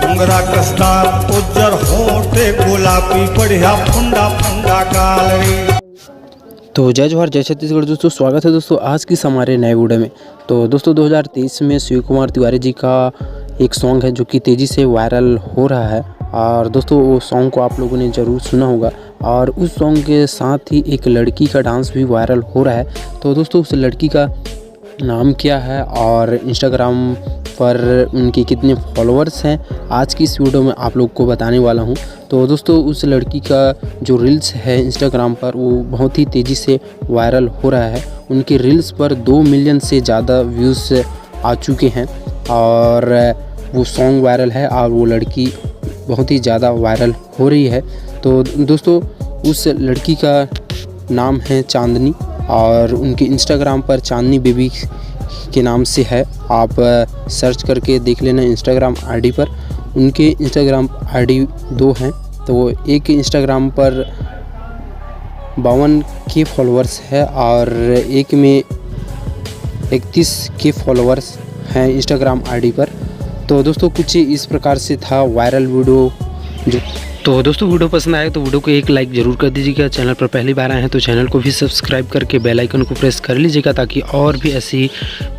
डोंगरा कसदार उज्जर होठे गुलाबी बढ़िया फुंडा फुंडा काल रे। तो जय जवाहर जय छत्तीसगढ़ दोस्तों, स्वागत है दोस्तों आज की हमारे नए वीडियो में। तो दोस्तों 2023 में शिव कुमार तिवारी जी का एक सॉन्ग है जो कि तेज़ी से वायरल हो रहा है और दोस्तों वो सॉन्ग को आप लोगों ने ज़रूर सुना होगा। और उस सॉन्ग के साथ ही एक लड़की का डांस भी वायरल हो रहा है। तो दोस्तों उस लड़की का नाम क्या है और इंस्टाग्राम पर उनके कितने फॉलोअर्स हैं, आज की इस वीडियो में आप लोग को बताने वाला हूं। तो दोस्तों उस लड़की का जो रील्स है इंस्टाग्राम पर वो बहुत ही तेज़ी से वायरल हो रहा है। उनके रील्स पर 2 मिलियन से ज़्यादा व्यूज़ आ चुके हैं और वो सॉन्ग वायरल है और वो लड़की बहुत ही ज़्यादा वायरल हो रही है। तो दोस्तों उस लड़की का नाम है चांदनी और उनके इंस्टाग्राम पर चांदनी बेबी के नाम से है। आप सर्च करके देख लेना इंस्टाग्राम आईडी पर। उनके इंस्टाग्राम आईडी 2 हैं। तो एक इंस्टाग्राम पर 52K फॉलोअर्स है और एक में 31K फॉलोअर्स हैं इंस्टाग्राम आईडी पर। तो दोस्तों कुछ इस प्रकार से था वायरल वीडियो जो। तो दोस्तों वीडियो पसंद आए तो वीडियो को एक लाइक ज़रूर कर दीजिएगा। चैनल पर पहली बार आए हैं तो चैनल को भी सब्सक्राइब करके बेल आइकन को प्रेस कर लीजिएगा ताकि और भी ऐसी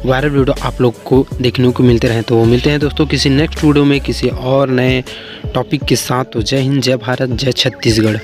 वायरल वीडियो आप लोग को देखने को मिलते रहें। तो मिलते हैं दोस्तों किसी नेक्स्ट वीडियो में किसी और नए टॉपिक के साथ। तो जय हिंद, जय भारत, जय छत्तीसगढ़।